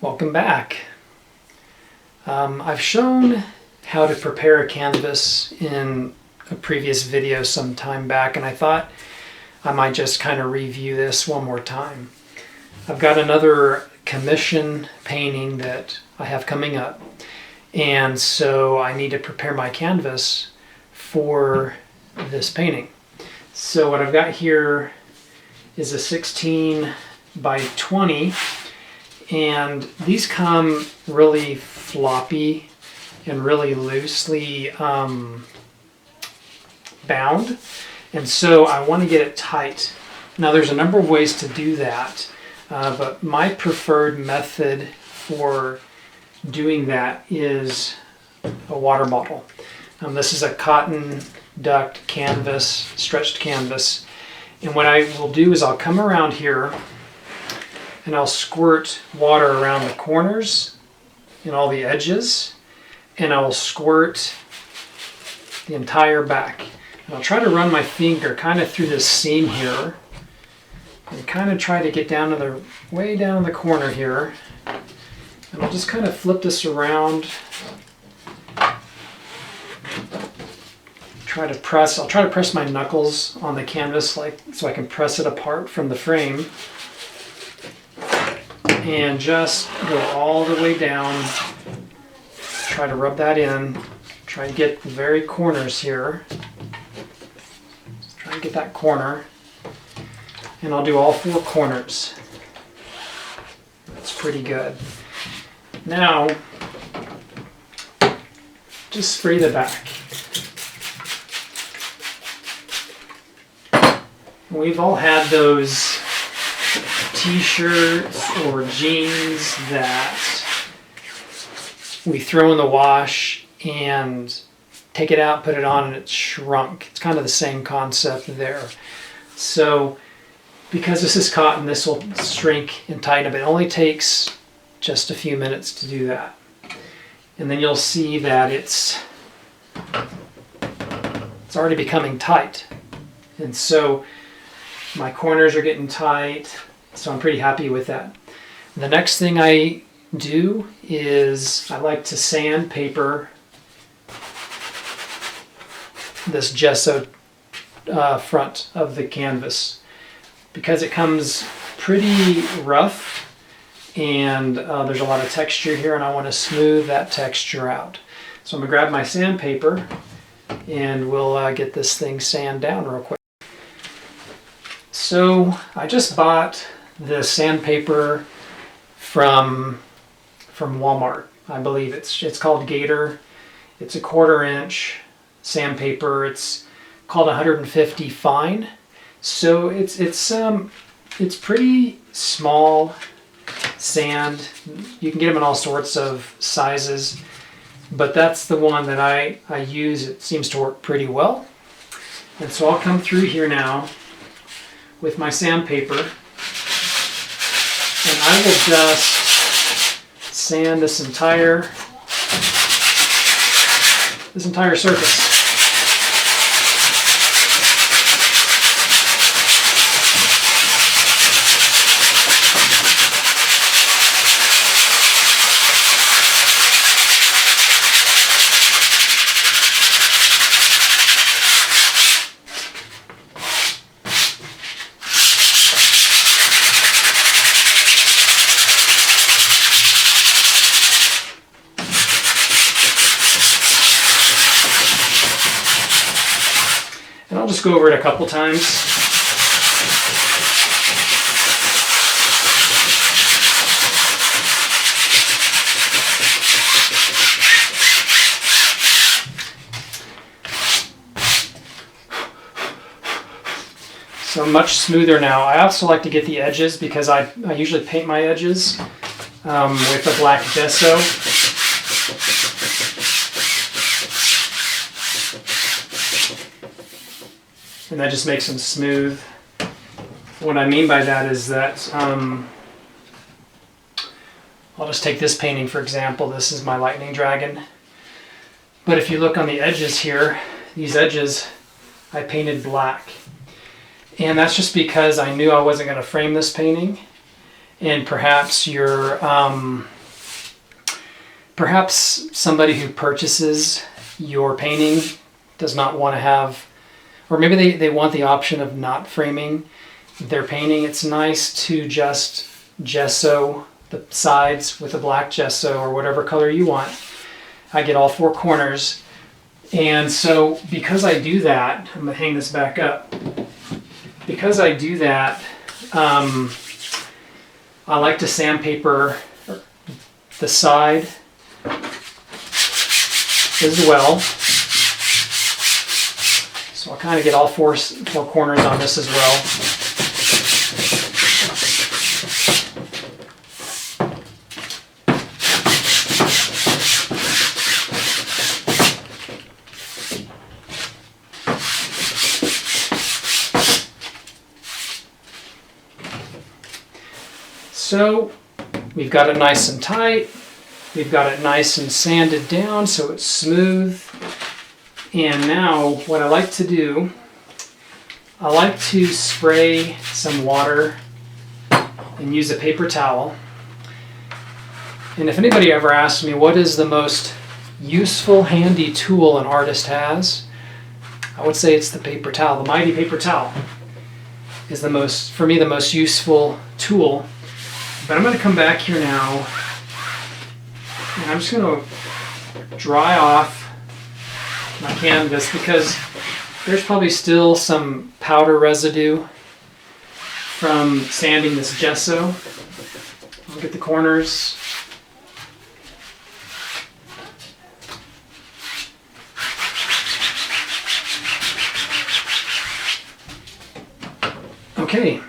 Welcome back. I've shown how to prepare a canvas in a previous video some time back, and I thought I might just kind of review this one more time. I've got another commission painting that I have coming up, and so I need to prepare my canvas for this painting. So what I've got here is a 16 by 20, and these come really floppy and really loosely bound, and so I want to get it tight. Now there's a number of ways to do that, but my preferred method for doing that is a water bottle. This is a cotton duct canvas, stretched canvas, and what I will do is I'll come around here and I'll squirt water around the corners and all the edges, and I'll squirt the entire back. And I'll try to run my finger kind of through this seam here and kind of try to get down to the way down in the corner here, and I'll just kind of flip this around. I'll try to press my knuckles on the canvas so I can press it apart from the frame, and just go all the way down. Try to rub that in. Try to get the very corners here. Try to get that corner. And I'll do all four corners. That's pretty good. Now, just spray the back. We've all had those t-shirts or jeans that we throw in the wash and take it out, put it on, and it's shrunk. It's kind of the same concept there. So because this is cotton, this will shrink and tighten up. It only takes just a few minutes to do that. And then you'll see that it's already becoming tight. And so my corners are getting tight, so I'm pretty happy with that. The next thing I do is I like to sandpaper this gesso front of the canvas because it comes pretty rough and there's a lot of texture here, and I want to smooth that texture out. So I'm going to grab my sandpaper and we'll get this thing sanded down real quick. So I just bought the sandpaper from Walmart. I believe it's called Gator. It's a 1/4 inch sandpaper. It's called 150 fine. So it's pretty small sand. You can get them in all sorts of sizes, but that's the one that I use. It seems to work pretty well. And so I'll come through here now with my sandpaper, and I will just sand this entire surface. And I'll just go over it a couple times. So much smoother now. I also like to get the edges because I usually paint my edges with a black gesso. And that just makes them smooth. What I mean by that is that I'll just take this painting for example. This is my lightning dragon. But if you look on the edges here, these edges I painted black. And that's just because I knew I wasn't going to frame this painting, and perhaps your Perhaps somebody who purchases your painting does not want to have, or maybe they want the option of not framing their painting. It's nice to just gesso the sides with a black gesso or whatever color you want. I get all four corners. And so because I do that, I'm going to hang this back up. Because I do that, I like to sandpaper the side as well. So I'll kind of get all four corners on this as well. So we've got it nice and tight. We've got it nice and sanded down so it's smooth. And now what I like to do, I like to spray some water and use a paper towel. And if anybody ever asks me what is the most useful, handy tool an artist has, I would say it's the paper towel. The mighty paper towel is the most, for me, the most useful tool. But I'm going to come back here now, and I'm just going to dry off my canvas because there's probably still some powder residue from sanding this gesso. I'll get the corners. Okay,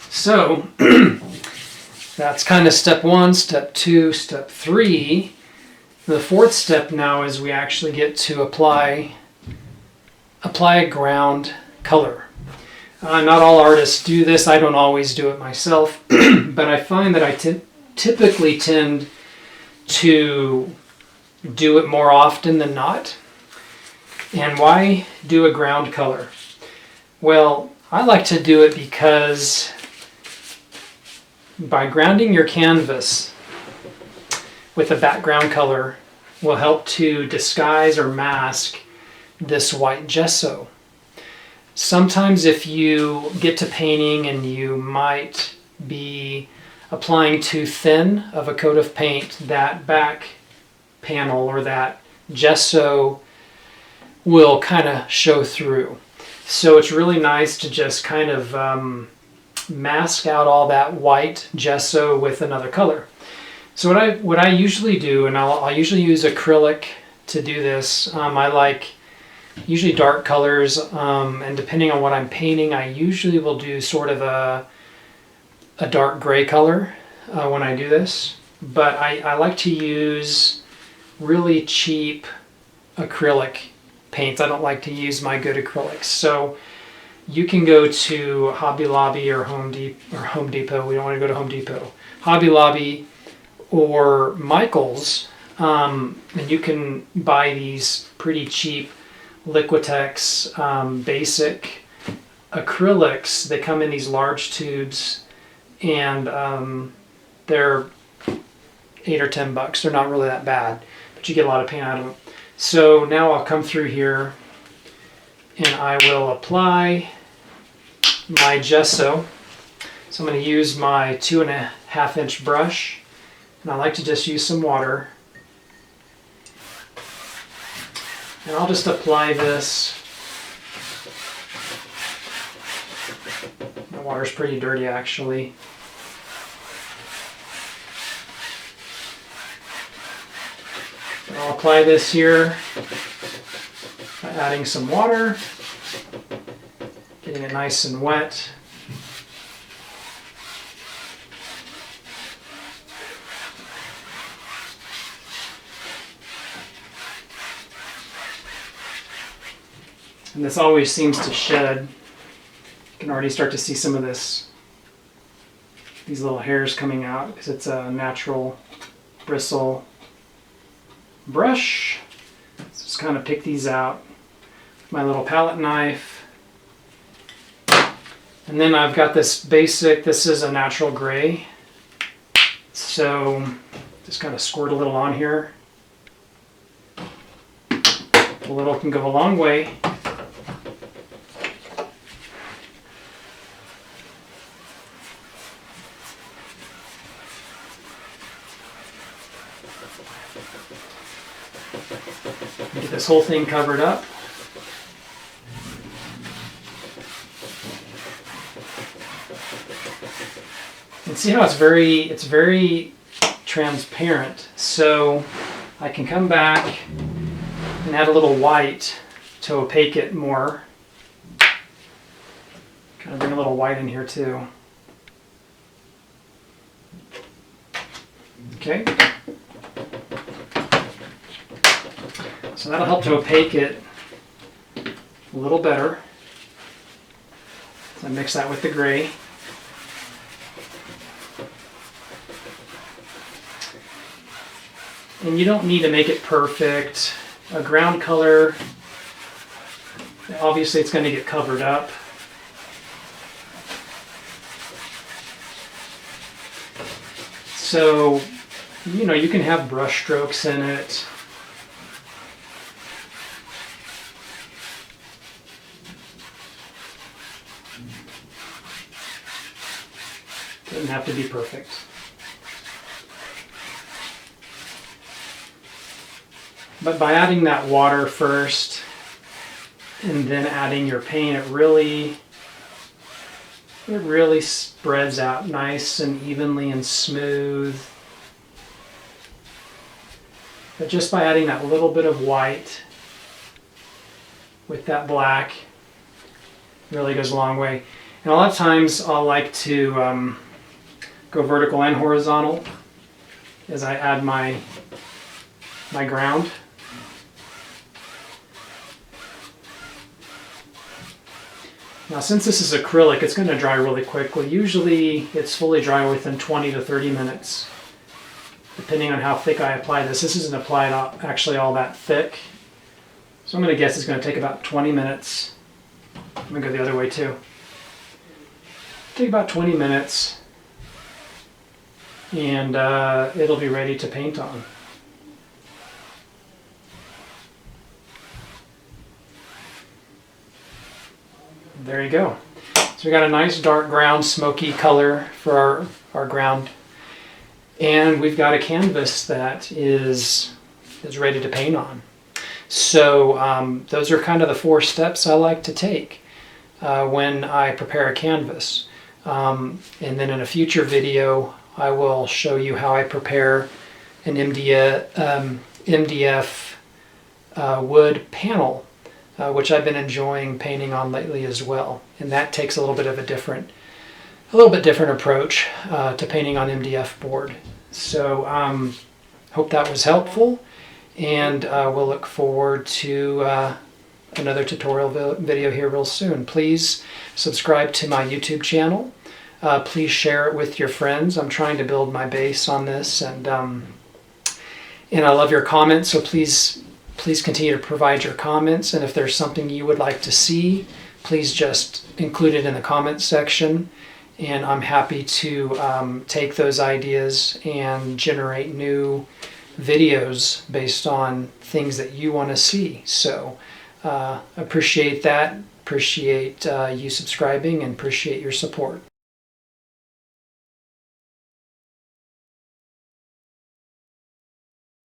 so that's kind of step one, step two, step three. The fourth step now is we actually get to apply a ground color. Not all artists do this. I don't always do it myself, but I find that I typically tend to do it more often than not. And why do a ground color? Well, I like to do it because by grounding your canvas with a background color will help to disguise or mask this white gesso. Sometimes if you get to painting and you might be applying too thin of a coat of paint, that back panel or that gesso will kind of show through. So it's really nice to just kind of mask out all that white gesso with another color. So what I usually do, and I'll usually use acrylic to do this. I like usually dark colors, and depending on what I'm painting, I usually will do sort of a dark gray color when I do this. But I like to use really cheap acrylic paints. I don't like to use my good acrylics. So you can go to Hobby Lobby or Home Depot. We don't want to go to Home Depot. Hobby Lobby or Michael's, and you can buy these pretty cheap Liquitex basic acrylics. They come in these large tubes, and they're $8 or $10. They're not really that bad, but you get a lot of paint out of them. So now I'll come through here and I will apply my gesso. So I'm going to use my 2.5 inch brush, and I like to just use some water. And I'll just apply this. My water's pretty dirty actually. I'll apply this here by adding some water, getting it nice and wet. And this always seems to shed. You can already start to see some of these little hairs coming out because it's a natural bristle brush. So just kind of pick these out with my little palette knife. And then I've got this basic, this is a natural gray. So Just kind of squirt a little on here. A little can go a long way. Get this whole thing covered up. And see how it's very transparent. So I can come back and add a little white to opaque it more. Kind of bring a little white in here too. Okay. So that'll help to opaque it a little better. So I mix that with the gray. And you don't need to make it perfect. A ground color, obviously it's going to get covered up. So, you know, you can have brush strokes in it. Doesn't have to be perfect. But by adding that water first and then adding your paint, it really spreads out nice and evenly and smooth. But just by adding that little bit of white with that black, really goes a long way. And a lot of times I'll like to go vertical and horizontal as I add my ground. Now since this is acrylic, it's going to dry really quickly. Usually it's fully dry within 20 to 30 minutes, depending on how thick I apply this. This isn't applied actually all that thick, so I'm going to guess it's going to take about 20 minutes. I'm going to go the other way too. Take about 20 minutes and it'll be ready to paint on. There you go. So we got a nice dark ground, smoky color for our ground. And we've got a canvas that is ready to paint on. So those are kind of the 4 steps I like to take when I prepare a canvas. And then in a future video, I will show you how I prepare an MDF wood panel, which I've been enjoying painting on lately as well. And that takes a little bit different approach to painting on MDF board. So hope that was helpful, and we'll look forward to another tutorial video here real soon. Please subscribe to my YouTube channel. Please share it with your friends. I'm trying to build my base on this, and I love your comments, so please continue to provide your comments, and if there's something you would like to see, please just include it in the comments section, and I'm happy to take those ideas and generate new videos based on things that you want to see. So appreciate that, appreciate you subscribing, and appreciate your support.